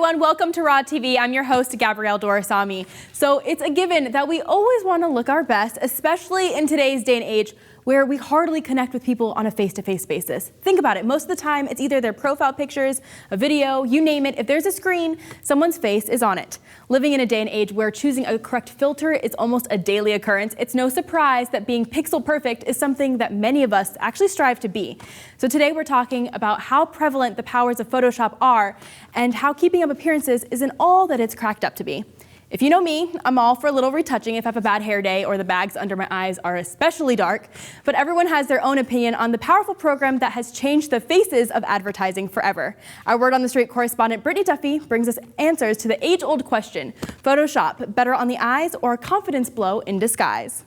everyone, welcome to Raw TV. I'm your host, Gabrielle Dorisami. So it's a given that we always want to look our best, especially in today's day and age where we hardly connect with people on a face-to-face basis. Think about it. Most of the time, it's either their profile pictures, a video, you name it. If there's a screen, someone's face is on it. Living in a day and age where choosing a correct filter is almost a daily occurrence, it's no surprise that being pixel perfect is something that many of us actually strive to be. So today we're talking about how prevalent the powers of Photoshop are and how keeping up appearances isn't all that it's cracked up to be. If you know me, I'm all for a little retouching if I have a bad hair day or the bags under my eyes are especially dark, but everyone has their own opinion on the powerful program that has changed the faces of advertising forever. Our Word on the Street correspondent Brittany Duffy brings us answers to the age-old question: Photoshop, better on the eyes or a confidence blow in disguise?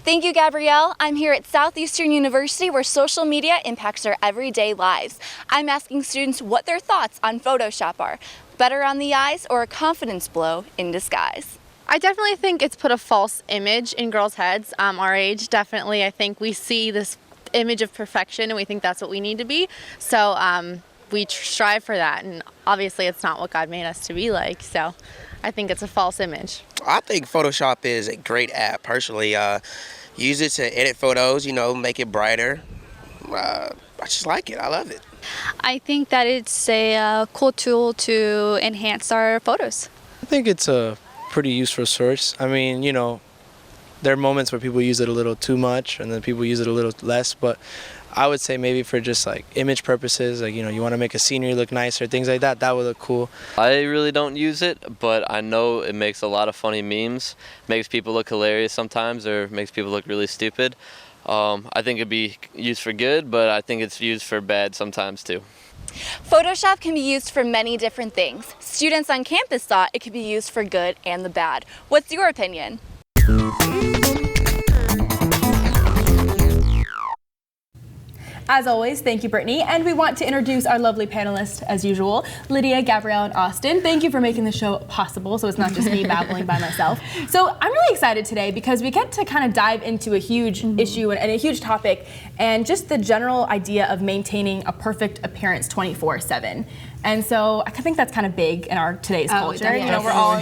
Thank you, Gabrielle. I'm here at Southeastern University where social media impacts our everyday lives. I'm asking students what their thoughts on Photoshop are. Better on the eyes or a confidence blow in disguise? I definitely think it's put a false image in girls' heads. Our age, definitely, I think we see this image of perfection and we think that's what we need to be. So we strive for that, and obviously it's not what God made us to be like. So I think it's a false image. I think Photoshop is a great app. Personally, use it to edit photos, make it brighter. I just like it. I love it. I think that it's a cool tool to enhance our photos. I think it's a pretty useful source. I mean, there are moments where people use it a little too much and then people use it a little less, but I would say maybe for just like image purposes, like, you want to make a scenery look nicer, things like that, that would look cool. I really don't use it, but I know it makes a lot of funny memes, makes people look hilarious sometimes, or makes people look really stupid. I think it'd be used for good, but I think it's used for bad sometimes too. Photoshop can be used for many different things. Students on campus thought it could be used for good and the bad. What's your opinion? As always, thank you, Brittany. And we want to introduce our lovely panelists, as usual, Lydia, Gabrielle, and Austin. Thank you for making the show possible, so it's not just me babbling by myself. So I'm really excited today because we get to kind of dive into a huge issue and a huge topic, and just the general idea of maintaining a perfect appearance 24/7. And so I think that's kind of big in our today's culture. We're all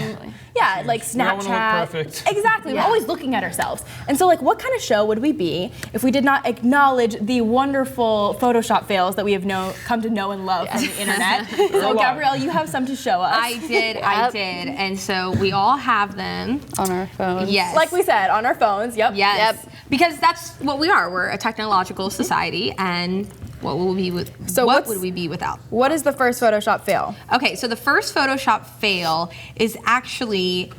like Snapchat. We all want to look perfect. Exactly. We're always looking at ourselves. And so what kind of show would we be if we did not acknowledge the wonderful Photoshop fails that we have come to know and love from the internet? So Gabrielle, you have some to show us. I did. And so we all have them On our phones. Yes. Like we said, on our phones. Yep. Yes. Because that's what we are. We're a technological society, and what would we be without? What is the first Photoshop fail? Okay, so the first Photoshop fail is actually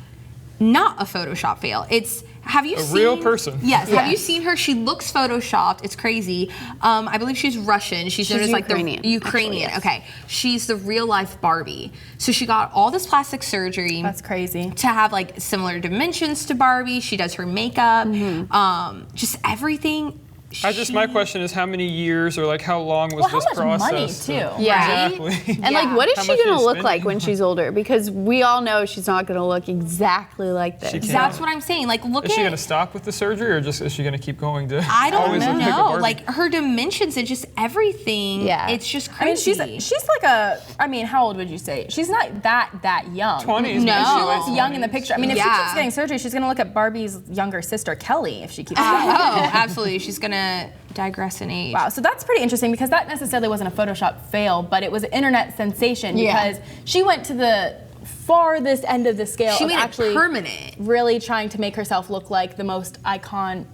not a Photoshop fail. Have you seen a real person? Yes. Have you seen her? She looks photoshopped. It's crazy. I believe she's Russian. She's known as Ukrainian, the Ukrainian. Actually, yes. Okay. She's the real life Barbie. So she got all this plastic surgery. That's crazy. To have similar dimensions to Barbie. She does her makeup. Just everything. My question is, how many years or how long was this process? How much money too? Yeah. Exactly. And what is How she much going are to you look like spending? when she's older? Because we all know she's not going to look exactly like this. She can't. That's what I'm saying. Look Is she at. going to stop with the surgery, or is she going to keep going to? I don't always look like a know. Barbie? Her dimensions and just everything. Yeah. It's just I mean, crazy. she's how old would you say? She's not that young. 20s. No. She looks young in the picture. I mean, if she Yeah. keeps getting surgery, she's going to look at Barbie's younger sister, Kelly, if she keeps Absolutely. She's gonna digress in age. Wow, so that's pretty interesting because that necessarily wasn't a Photoshop fail, but it was an internet sensation because she went to the farthest end of the scale She of made it actually permanent. really trying to make herself look like the most icon,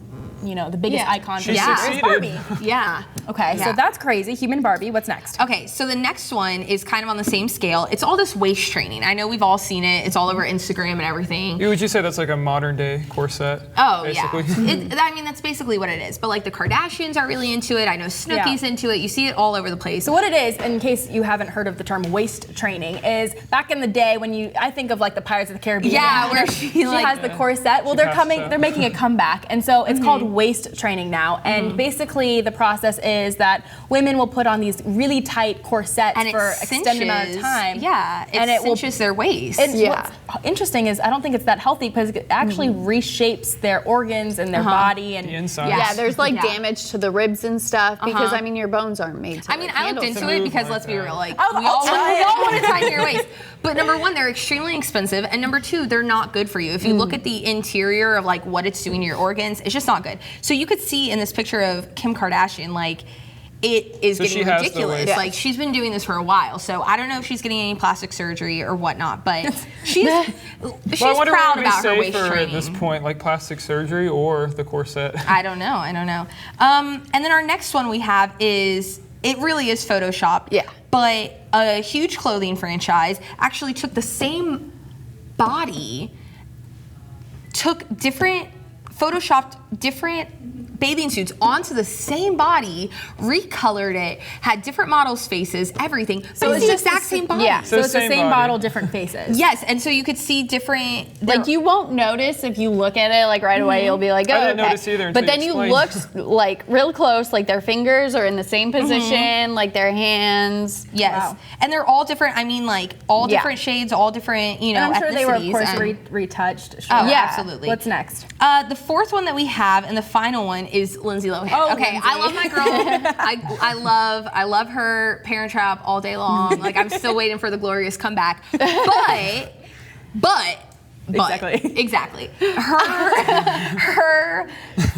the biggest icon. She There's succeeded. Barbie. Yeah. Okay, so Yeah. that's crazy. Human Barbie, what's next? Okay, so the next one is kind of on the same scale. It's all this waist training. I know we've all seen it. It's all over Instagram and everything. Would you say that's like a modern day corset? Oh, basically? yeah. That's basically what it is. But the Kardashians are really into it. I know Snooki's into it. You see it all over the place. So what it is, in case you haven't heard of the term waist training, is back in the day when I think of the Pirates of the Caribbean. Yeah, where she has the corset. Well, they're making a comeback, and so it's called called waist training now, and basically the process is that women will put on these really tight corsets And it for extended amount of time. Yeah, and it will cinches their waist. And what's interesting is I don't think it's that healthy because it actually reshapes their organs and their body and The inside. Yeah, there's like damage to the ribs and stuff because I mean your bones aren't made to. I mean, like, I looked handle into it move because like let's be that. real, like I'll we all try it. want to tighten your waist. But number one, they're extremely expensive, and number two, they're not good for you. If you look at the interior of like what it's doing to your organs, it's just not good. So you could see in this picture of Kim Kardashian, like it is So she getting has the ridiculous. waist. Like she's been doing this for a while, so I don't know if she's getting any plastic surgery or whatnot, but she's Well, I wonder proud what would be about her waist safer training. at this point, like plastic surgery or the corset. I don't know. And then our next one we have is, it really is Photoshop. Yeah. But a huge clothing franchise actually took the same body, photoshopped different bathing suits onto the same body, recolored it, had different models' faces, everything. So it's the exact same body. Yeah. so it's the same same body. model, different faces. Yes, and so you could see different. Like you won't notice if you look at it like right away. You'll be like, oh, I didn't okay. notice either until But then you you explained. look like real close, like their fingers are in the same position, like their hands. Yes, Wow. and they're all different. I mean, like all Yeah. different shades, all different, you know, And I'm sure they were, of ethnicities, course, and- retouched. Sure. Oh, Yeah. absolutely. What's next? The fourth one that we have, and the final one, is Lindsay Lohan. Oh, okay, Lindsay. I love my girl. I love her Parent Trap all day long. Like I'm still waiting for the glorious comeback. But exactly. Her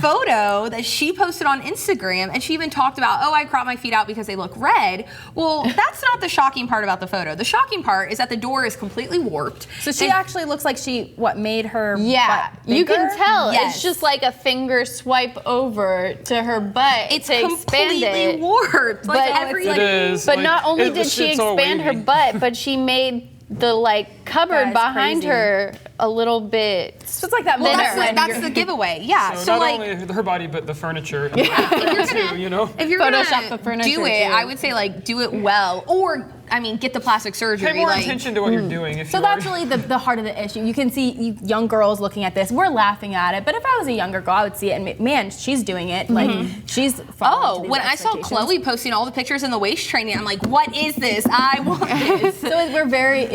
photo that she posted on Instagram, and she even talked about, oh, I crop my feet out because they look red. Well, that's not the shocking part about the photo. The shocking part is that the door is completely warped. So she actually looks like she made her Yeah, butt you can bigger? tell. Yes. It's just like a finger swipe over to her butt It's to expand completely it. warped. Like But every It is. But like, not only it- did she it's all expand her wavy. butt, but she made the like cupboard That's behind crazy. her a little bit. So it's like that Well, moment when that's you're- the giveaway. Yeah. So, So, not like, only her body, but the furniture. And if you're too, gonna, you know? if you're Photoshop gonna the furniture, do it, too. I would say like do it well, or I mean, get the plastic surgery. Pay more like, attention to what you're doing. If So you that's already- really the heart of the issue. You can see young girls looking at this. We're laughing at it, but if I was a younger girl, I would see it and man, she's doing it. Like she's. falling Oh, into these when I saw expectations. Chloe posting all the pictures in the waist training, I'm like, what is this? I want this. So we're very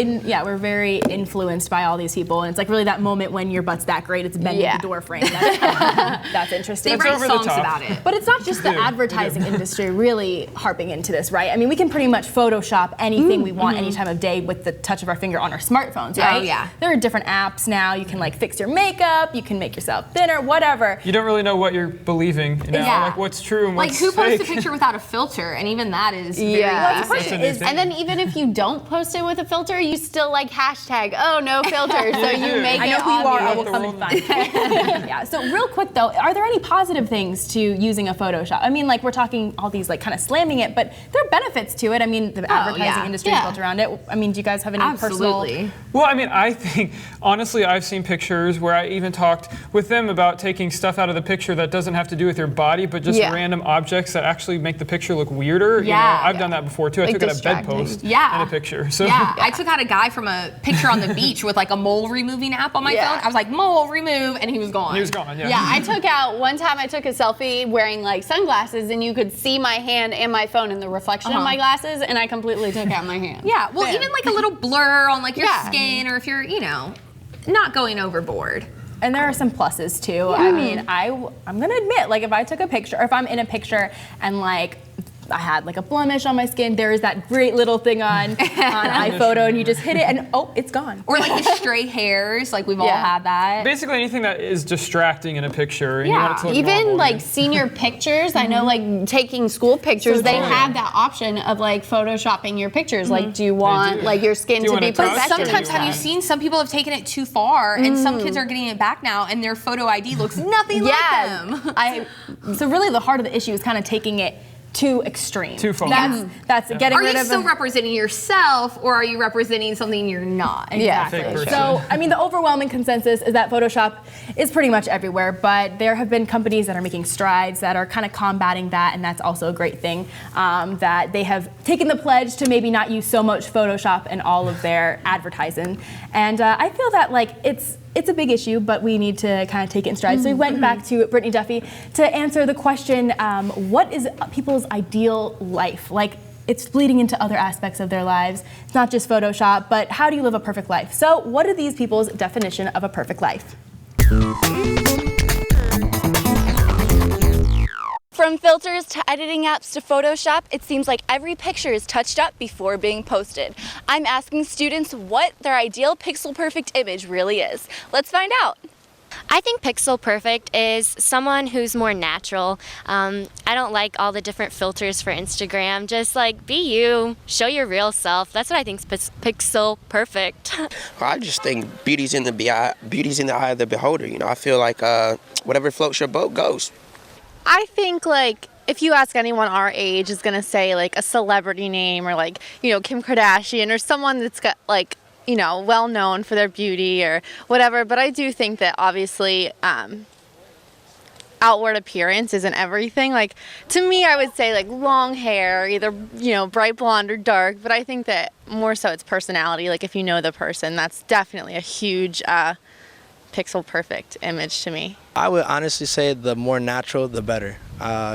we're very influenced by all these people, and it's like really that moment when your butt's that great, it's bending Yeah. the door frame. That's interesting. They write over the songs top. about it. But it's not just the do, they advertising industry really harping into this, right? I mean, we can pretty much Photoshop anything we want any time of day with the touch of our finger on our smartphones, right? Oh, yeah. There are different apps now. You can like fix your makeup, you can make yourself thinner, whatever. You don't really know what you're believing, you know, Yeah. like what's true and Like what's who posts fake. a picture without a filter? And even that is very Yeah. Well, basic. is- And then even if you don't post it with a filter, you still like hashtag, oh, no filter. So you do. make I know it who you are. I obvious. will come and find you. Yeah. So real quick though, are there any positive things to using a Photoshop? I mean, like we're talking all these like kind of slamming it, but there are benefits to it. I mean, the advertising yeah. industry is Yeah. built around it. I mean, do you guys have any Absolutely. personal? Well, I mean, I think, honestly, I've seen pictures where I even talked with them about taking stuff out of the picture that doesn't have to do with your body, but just Yeah. random objects that actually make the picture look weirder. You Yeah. know, I've done that before too. I Like took out a distracting. bedpost Yeah. in a picture. So Yeah, I took out a guy from a picture on the beach with like a mole removing app on my Yeah. phone. I was like, mole remove, and he was gone. he was gone, yeah. Yeah, I took out, one time I took a selfie wearing like sunglasses and you could see my hand and my phone in the reflection of my glasses and I completely took out my hand. Yeah, well, even like a little blur on like your Yeah. skin, or if you're, you know, not going overboard. And there are some pluses too. I mean, I'm gonna admit, like if I took a picture, or if I'm in a picture and like I had like a blemish on my skin, there is that great little thing on iPhoto, and you just hit it, and oh, it's gone. Or like the stray hairs, like we've all Yeah. had that. basically anything that is distracting in a picture and you want it to look Even normal, like senior pictures, I know like taking school pictures, they have that option of like photoshopping your pictures. Like, do you want like your skin Do you to want be a touch? perfected? Sometimes have you seen some people have taken it too far, and some kids are getting it back now, and their photo ID looks nothing like them. So really, the heart of the issue is kind of taking it too extreme. Too far. That's getting Are rid you of. still representing yourself, or are you representing something you're not? Yeah. Fake person. So, I mean, the overwhelming consensus is that Photoshop is pretty much everywhere, but there have been companies that are making strides that are kind of combating that, and that's also a great thing, that they have taken the pledge to maybe not use so much Photoshop in all of their advertising. And I feel that, like, it's it's a big issue, but we need to kind of take it in stride. So we went back to Brittany Duffy to answer the question, what is people's ideal life? Like, it's bleeding into other aspects of their lives. It's not just Photoshop, but how do you live a perfect life? So what are these people's definition of a perfect life? From filters to editing apps to Photoshop, it seems like every picture is touched up before being posted. I'm asking students what their ideal pixel perfect image really is. Let's find out. I think pixel perfect is someone who's more natural. I don't like all the different filters for Instagram. Just like be you, show your real self. That's what I think is pixel perfect. I just think beauty's in the eye of the beholder. You know, I feel like whatever floats your boat goes. I think like if you ask anyone our age is gonna say like a celebrity name or like, you know, Kim Kardashian or someone that's got like, you know, well known for their beauty or whatever. But I do think that obviously outward appearance isn't everything. Like to me, I would say like long hair, either, you know, bright blonde or dark. But I think that more so it's personality. Like if you know the person, that's definitely a huge pixel perfect image to me. I would honestly say the more natural, the better.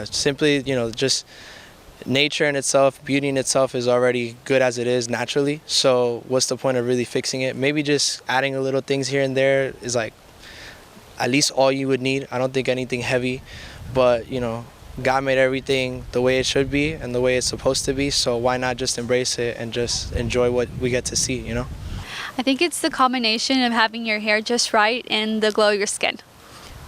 Simply, you know, just nature in itself, beauty in itself is already good as it is naturally. So what's the point of really fixing it? Maybe just adding a little things here and there is like at least all you would need. I don't think anything heavy, but you know, God made everything the way it should be and the way it's supposed to be. So why not just embrace it and just enjoy what we get to see, you know? I think it's the combination of having your hair just right and the glow of your skin.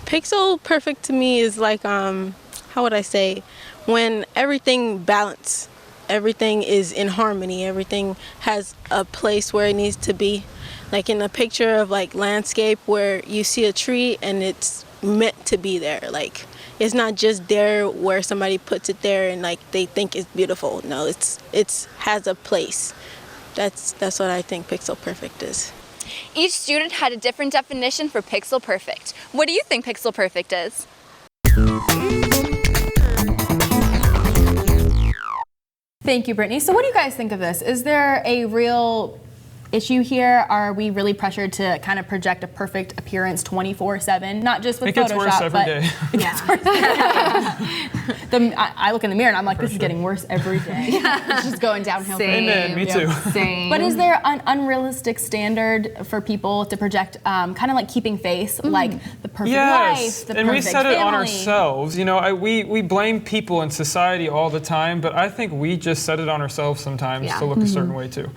Pixel perfect to me is like, how would I say, when everything balanced, everything is in harmony, everything has a place where it needs to be. Like in a picture of like landscape where you see a tree and it's meant to be there. Like it's not just there where somebody puts it there and like they think it's beautiful. No, it's has a place. That's what I think pixel perfect is. Each student had a different definition for pixel perfect. What do you think pixel perfect is? Thank you, Brittany. So what do you guys think of this? Is there a real issue here? Are we really pressured to kind of project a perfect appearance 24/7? Not just with It gets Photoshop, worse every but day. It gets worse every day. I look in the mirror and I'm like, this is getting worse every day. It's just going downhill. Same. Amen, me too. Same. But is there an unrealistic standard for people to project, kind of like keeping face, like the perfect life, the and we perfect set it on family? ourselves. You know, we blame people in society all the time, but I think we just set it on ourselves sometimes to look a certain way too.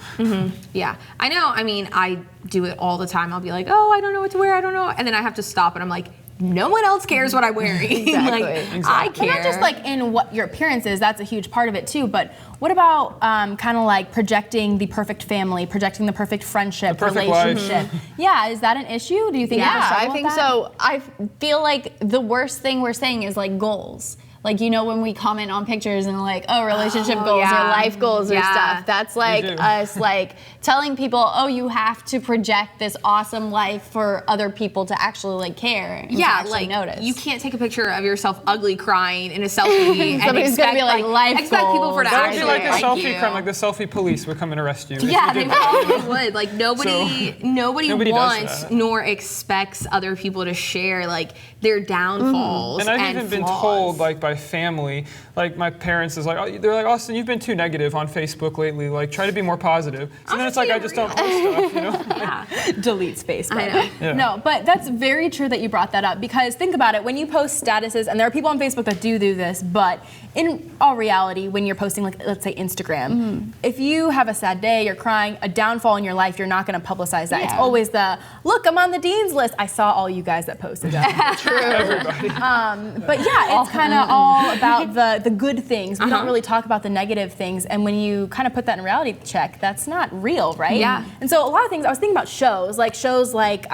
Yeah, I know. I mean, I do it all the time. I'll be like, oh, I don't know what to wear. I don't know. And then I have to stop and I'm like, no one else cares what I'm wearing. Exactly. I But care. not just like in what your appearance is, that's a huge part of it too, but what about kind of like projecting the perfect family, projecting the perfect friendship, The perfect relationship? Yeah, is that an issue? Do you think you have a Yeah, struggle I think with that? so. I feel like the worst thing we're saying is like goals. Like, you know, when we comment on pictures and like, oh, relationship goals or life goals or stuff, that's like do. us like telling people, oh, you have to project this awesome life for other people to actually like care and to Yeah, actually like notice. you can't take a picture of yourself ugly crying in a selfie and Somebody's expect, gonna be like, life expect people for goals. to That would be actually like a like selfie you. crime, like the selfie police would come and arrest you. if Yeah, you they did that. probably would. Like nobody Nobody does wants that. nor expects other people to share like their downfalls And I've even been flaws. told, like by family, like my parents is like, oh, they're like, Austin, you've been too negative on Facebook lately. Like, try to be more positive. So then it's like I just don't post stuff, you know? Deletes Facebook. I know. Yeah. No, but that's very true that you brought that up because think about it. When you post statuses, and there are people on Facebook that do this, but in all reality, when you're posting, like let's say Instagram, if you have a sad day, you're crying, a downfall in your life, you're not going to publicize that. It's Yeah. always the look, I'm on the dean's list. I saw all you guys that posted that. Everybody. But yeah, it's kind of all about the good things. We don't really talk about the negative things. And when you kind of put that in reality check, that's not real, right? Yeah. And so a lot of things, I was thinking about shows like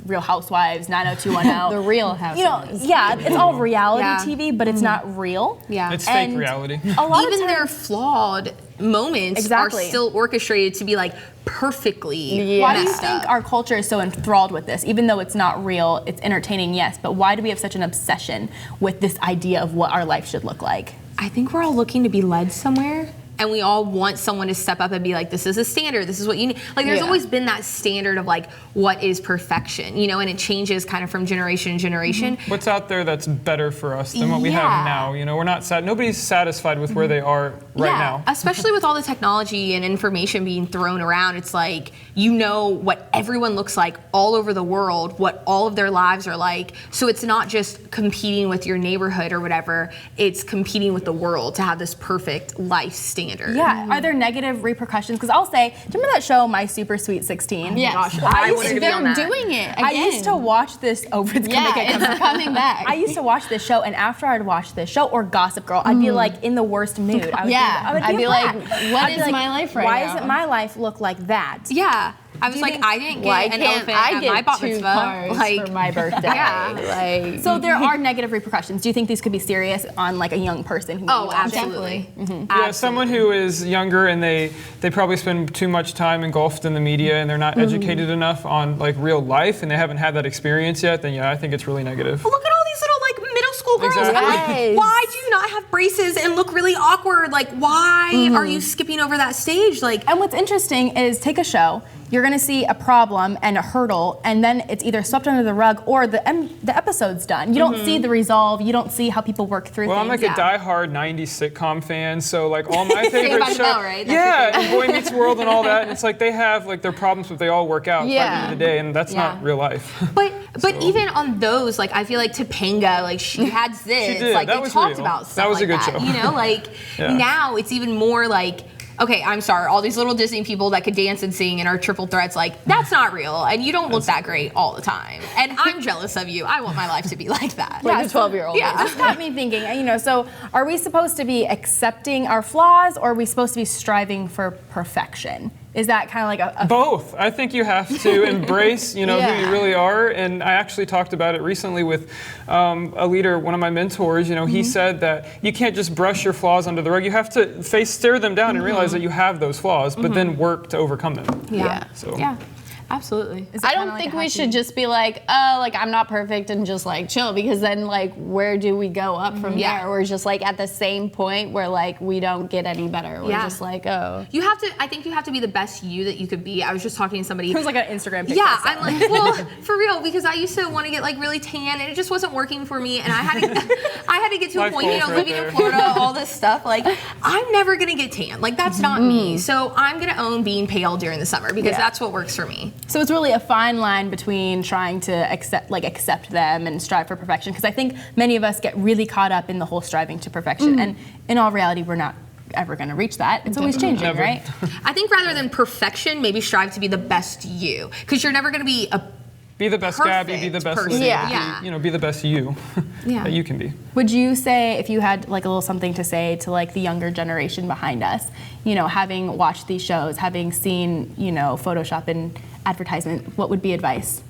Real Housewives, 90210. The Real You know, Housewives. yeah, it's all reality Yeah. TV, but it's not real. Yeah. It's fake And reality. A lot Even of their times, flawed moments Exactly. are still orchestrated to be like perfectly why do you messed think up. our culture is so enthralled with this? Even though it's not real, it's entertaining, yes, but why do we have such an obsession with this idea of what our life should look like? I think we're all looking to be led somewhere. and we all want someone to step up and be like, this is a standard, this is what you need. Like there's always been that standard of like what is perfection, you know, and it changes kind of from generation to generation. What's out there that's better for us than what we have now? You know, we're not nobody's satisfied with where they are right now. Especially with all the technology and information being thrown around, it's like you know what everyone looks like all over the world, what all of their lives are like. So it's not just competing with your neighborhood or whatever, it's competing with the world to have this perfect life standard. Yeah. Are there negative repercussions? Because I'll say, do you remember that show, My Super Sweet 16? Yes. Gosh, They're doing it again. I used to watch this. Oh, it's it's coming back. I used to watch this show, and after I'd watch this show or Gossip Girl, I'd be like in the worst mood. I'd be like, what is my life right now? Why doesn't my life look like that? Yeah. I was like, I didn't get an elephant at my bat mitzvah. Like, for my birthday. Like, so there are negative repercussions. Do you think these could be serious on like a young person who absolutely. Yeah, someone who is younger and they probably spend too much time engulfed in the media and they're not educated enough on like real life and they haven't had that experience yet, then yeah, I think it's really negative. Look at all these little like middle school girls. Exactly. I'm like, why do you not have braces and look really awkward? Like, why are you skipping over that stage? Like, and what's interesting is take a show. You're going to see a problem and a hurdle, and then it's either swept under the rug or the episode's done. You don't see the resolve. You don't see how people work through well, things. I'm like a diehard 90s sitcom fan, so like all my favorite shows. Right? And Boy Meets World and all that, and it's like they have like their problems, but they all work out by the end of the day, and that's not real life. But even on those, like I feel like Topanga, like she had this, she did. Like that they was talked real. about stuff that was like a good that. show. You know, like now it's even more like, okay, I'm sorry, all these little Disney people that could dance and sing and are triple threats, like, that's not real, and you don't look that great all the time. And I'm jealous of you. I want my life to be like that. Like a 12-year-old. Yeah, this got me thinking, you know, so are we supposed to be accepting our flaws, or are we supposed to be striving for perfection? Is that kind of like a both? I think you have to embrace, you know, who you really are. And I actually talked about it recently with a leader, one of my mentors. You know, he said that you can't just brush your flaws under the rug. You have to stare them down and realize that you have those flaws, but then work to overcome them. Yeah. Absolutely. I don't think we should just be like, oh, like I'm not perfect and just like chill, because then like where do we go up from there? We're just like at the same point where like we don't get any better. We're just like, oh. I think you have to be the best you that you could be. I was just talking to somebody. It was like an Instagram picture. Yeah, I'm like, well, for real, because I used to want to get like really tan and it just wasn't working for me, and I had to get to a point, you know, living in Florida, all this stuff. Like, I'm never gonna get tan. Like that's not me. So I'm gonna own being pale during the summer because that's what works for me. So it's really a fine line between trying to accept them and strive for perfection, because I think many of us get really caught up in the whole striving to perfection, and in all reality, we're not ever going to reach that. It's always changing, right? I think rather than perfection, maybe strive to be the best you, because you're never going to be be the best Gabby, be the best Lindsay, you know, be the best you that you can be. Would you say, if you had like a little something to say to like the younger generation behind us, you know, having watched these shows, having seen, you know, Photoshop and advertisement, what would be advice,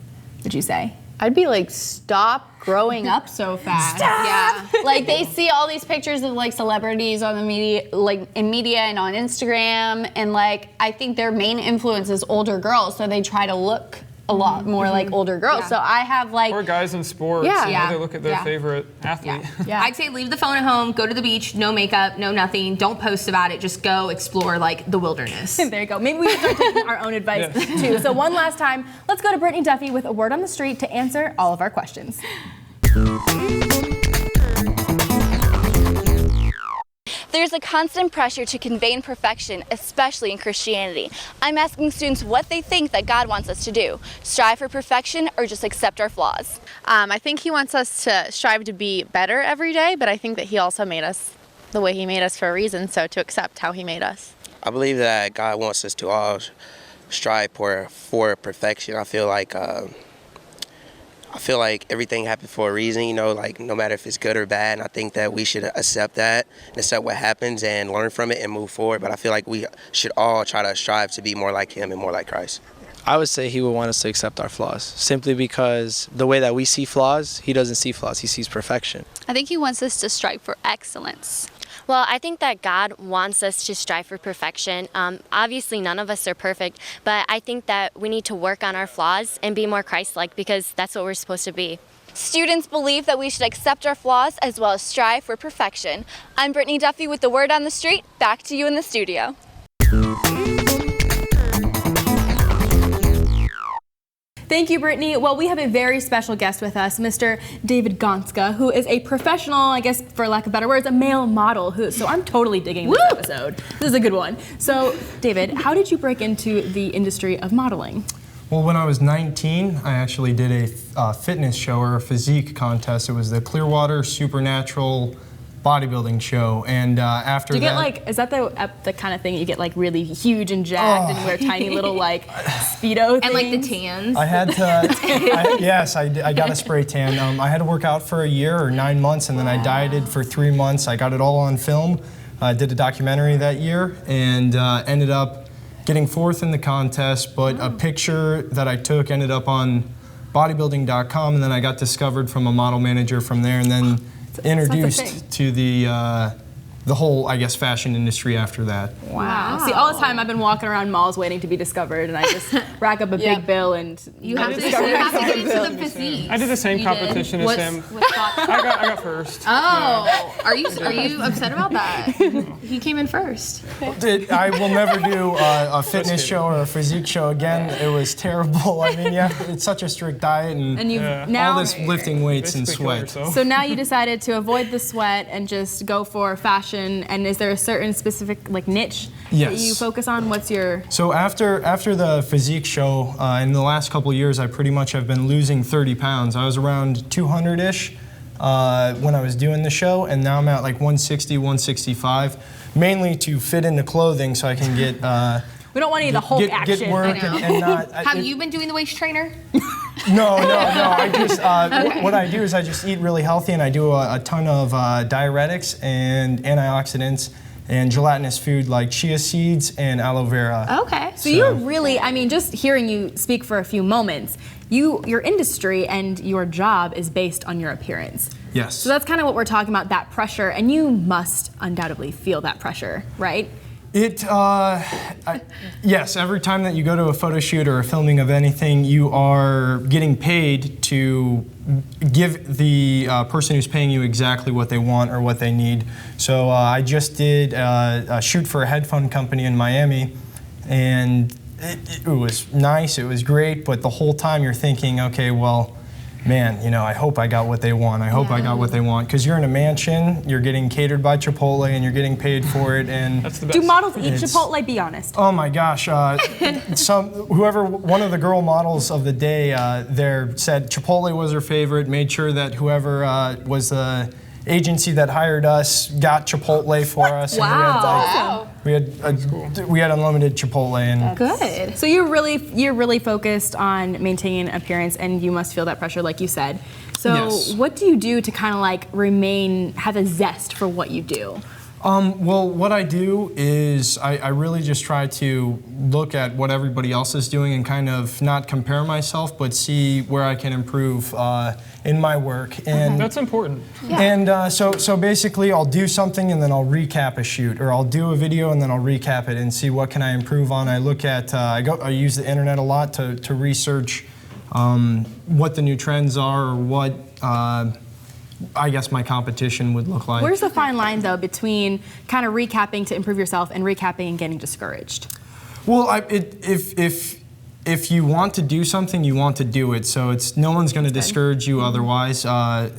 would you say? I'd be like, stop growing up so fast. Stop! Yeah. Like they see all these pictures of like celebrities on the media, like in media and on Instagram, and like I think their main influence is older girls, so they try to look a lot more like older girls. So I have like, or guys in sports, you know, they look at their favorite athlete. I'd say leave the phone at home, go to the beach, no makeup, no nothing, don't post about it, just go explore like the wilderness. There you go. Maybe we should start taking our own advice too. So one last time, let's go to Brittany Duffy with a word on the street to answer all of our questions. There's a constant pressure to convey perfection, especially in Christianity. I'm asking students what they think that God wants us to do. Strive for perfection or just accept our flaws? I think he wants us to strive to be better every day, but I think that he also made us the way he made us for a reason, so to accept how he made us. I believe that God wants us to all strive for perfection. I feel like everything happened for a reason, you know, like no matter if it's good or bad. And I think that we should accept that and accept what happens and learn from it and move forward. But I feel like we should all try to strive to be more like him and more like Christ. I would say he would want us to accept our flaws, simply because the way that we see flaws, he doesn't see flaws, he sees perfection. I think he wants us to strive for excellence. Well, I think that God wants us to strive for perfection. Obviously, none of us are perfect, but I think that we need to work on our flaws and be more Christ-like, because that's what we're supposed to be. Students believe that we should accept our flaws as well as strive for perfection. I'm Brittany Duffy with the Word on the Street. Back to you in the studio. Thank you, Brittany. Well, we have a very special guest with us, Mr. David Gonska, who is a professional, I guess for lack of better words, a male model. So I'm totally digging this episode. This is a good one. So, David, how did you break into the industry of modeling? Well, when I was 19, I actually did a fitness show or a physique contest. It was the Clearwater Supernatural bodybuilding show, and after Do you get that, like, is that the kind of thing you get like really huge and jacked and wear tiny little like Speedo things? And like the tans. I had to, yes, I got a spray tan. I had to work out for a year or 9 months, and then I dieted for 3 months. I got it all on film. I did a documentary that year, and ended up getting 4th in the contest, but a picture that I took ended up on bodybuilding.com, and then I got discovered from a model manager from there, and then introduced to the whole, I guess, fashion industry after that. Wow. See, all the time I've been walking around malls waiting to be discovered, and I just rack up a big bill and You have to get into the physique. I did the same competition as him. I got first. Oh, are you upset about that? He came in first. I will never do a fitness show or a physique show again. It was terrible. I mean, it's such a strict diet and you've now all this lifting weights and sweat. So now you decided to avoid the sweat and just go for fashion. And is there a certain specific like niche that you focus on? What's your? So after the physique show, in the last couple of years, I pretty much have been losing 30 pounds. I was around 200-ish when I was doing the show, and now I'm at like 160, 165, mainly to fit into clothing so I can get. We don't want any of the Hulk action. Get work and not. Have you been doing the waist trainer? No. I just what I do is I just eat really healthy, and I do a ton of diuretics and antioxidants and gelatinous food like chia seeds and aloe vera. Okay. So you're really, I mean, just hearing you speak for a few moments, your industry and your job is based on your appearance. Yes. So that's kind of what we're talking about, that pressure, and you must undoubtedly feel that pressure, right? Yes, every time that you go to a photo shoot or a filming of anything, you are getting paid to give the person who's paying you exactly what they want or what they need. So I just did a shoot for a headphone company in Miami, and it was nice, it was great, but the whole time you're thinking, okay, well, man, I hope I got what they want. I hope I got what they want. Because you're in a mansion, you're getting catered by Chipotle, and you're getting paid for it. And that's the best. Do models eat Chipotle? Be honest. Oh my gosh. One of the girl models of the day there said Chipotle was her favorite, made sure that whoever was the agency that hired us got Chipotle for us. Wow. And we had unlimited Chipotle. And good. So you're really focused on maintaining appearance, and you must feel that pressure, like you said. So what do you do to kind of like have a zest for what you do? Well, what I do is I really just try to look at what everybody else is doing and kind of not compare myself, but see where I can improve in my work. And that's important. Yeah. And so basically, I'll do something and then I'll recap a shoot, or I'll do a video and then I'll recap it and see what can I improve on. I look at I use the internet a lot to research what the new trends are, or what. I guess my competition would look like. Where's the fine line, though, between kind of recapping to improve yourself and recapping and getting discouraged? Well, if you want to do something, you want to do it. So no one's going to discourage you otherwise. I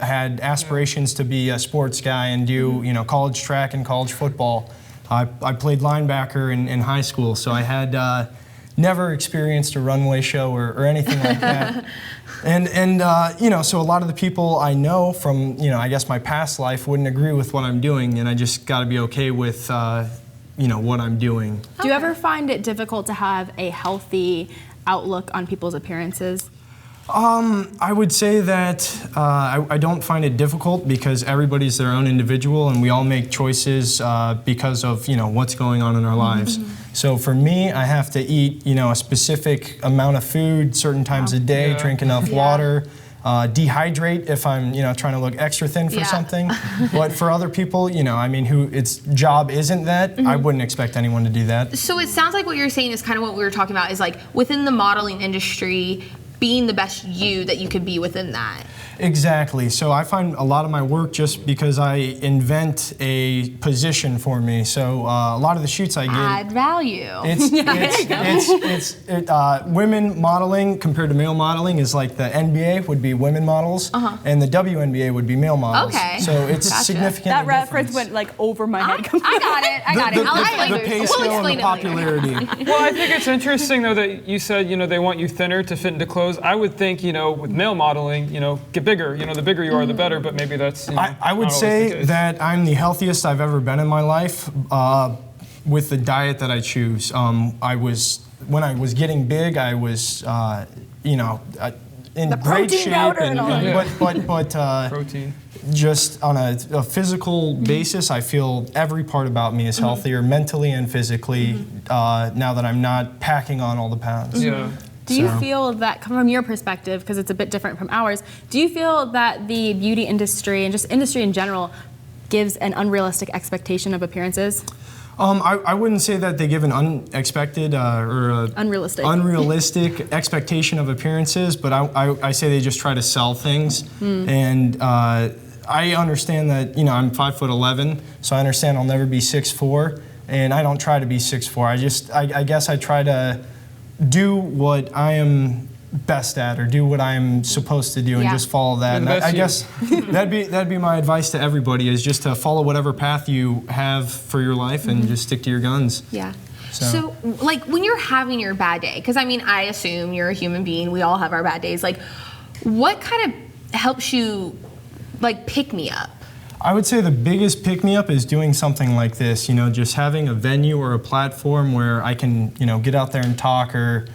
had aspirations to be a sports guy and do college track and college football. I played linebacker in high school, so I had never experienced a runway show or anything like that. And so a lot of the people I know from, I guess my past life wouldn't agree with what I'm doing, and I just got to be okay with, what I'm doing. Do you ever find it difficult to have a healthy outlook on people's appearances? I would say that I don't find it difficult because everybody's their own individual, and we all make choices because of what's going on in our lives. So for me, I have to eat a specific amount of food certain times a day, drink enough water, dehydrate if I'm trying to look extra thin for something. But for other people, who its job isn't that, I wouldn't expect anyone to do that. So it sounds like what you're saying is kind of what we were talking about, is like within the modeling industry, being the best you that you could be within that. Exactly. So I find a lot of my work just because I invent a position for me. So a lot of the shoots I get. Add value. Women modeling compared to male modeling is like the NBA would be women models, and the WNBA would be male models. Okay. So it's significant. That reference went like over my head. I got it. I got it. The pay scale and the popularity. Well, I think it's interesting though that you said, they want you thinner to fit into clothes. I would think, with male modeling, get bigger. The bigger you are, the better. But maybe that's. I would say that I'm the healthiest I've ever been in my life with the diet that I choose. When I was getting big, I was, in great shape, but protein. Just on a physical basis, I feel every part about me is healthier, mentally and physically. Now that I'm not packing on all the pounds. Yeah. Do you feel that, from your perspective, because it's a bit different from ours, do you feel that the beauty industry and just industry in general gives an unrealistic expectation of appearances? I wouldn't say that they give an unexpected or unrealistic expectation of appearances, but I say they just try to sell things. And I understand that, I'm 5'11", so I understand I'll never be 6'4", and I don't try to be 6'4". I guess I try to do what I am best at, or do what I'm supposed to do, and just follow that. And I guess that'd be my advice to everybody, is just to follow whatever path you have for your life and just stick to your guns. Yeah. So, like, when you're having your bad day, because I assume you're a human being, we all have our bad days, like, what kind of helps you, like, pick me up? I would say the biggest pick-me-up is doing something like this, just having a venue or a platform where I can, get out there and talk, or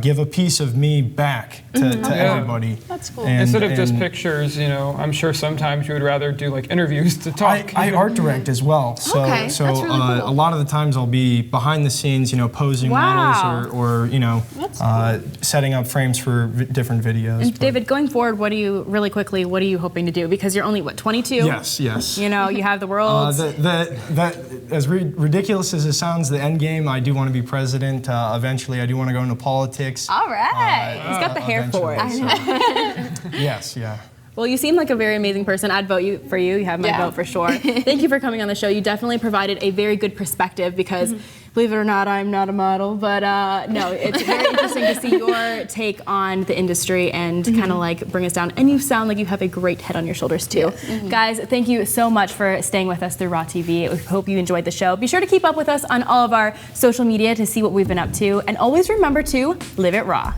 give a piece of me back to everybody. That's cool. Instead of just pictures, I'm sure sometimes you would rather do like interviews to talk. I art direct as well, so that's really cool. A lot of the times I'll be behind the scenes, posing models or setting up frames for different videos. And David, going forward, what are you hoping to do? Because you're only 22? Yes. You have the world. That as ridiculous as it sounds, the end game, I do want to be president. Eventually, I do want to go into politics. All right. He's got the hair for it. Yes, yeah. Well, you seem like a very amazing person. I'd vote for you. You have my vote for sure. Thank you for coming on the show. You definitely provided a very good perspective because, believe it or not, I'm not a model. But no, it's very interesting to see your take on the industry and kind of like bring us down. And you sound like you have a great head on your shoulders too. Guys, thank you so much for staying with us through Raw TV. We hope you enjoyed the show. Be sure to keep up with us on all of our social media to see what we've been up to. And always remember to live it raw.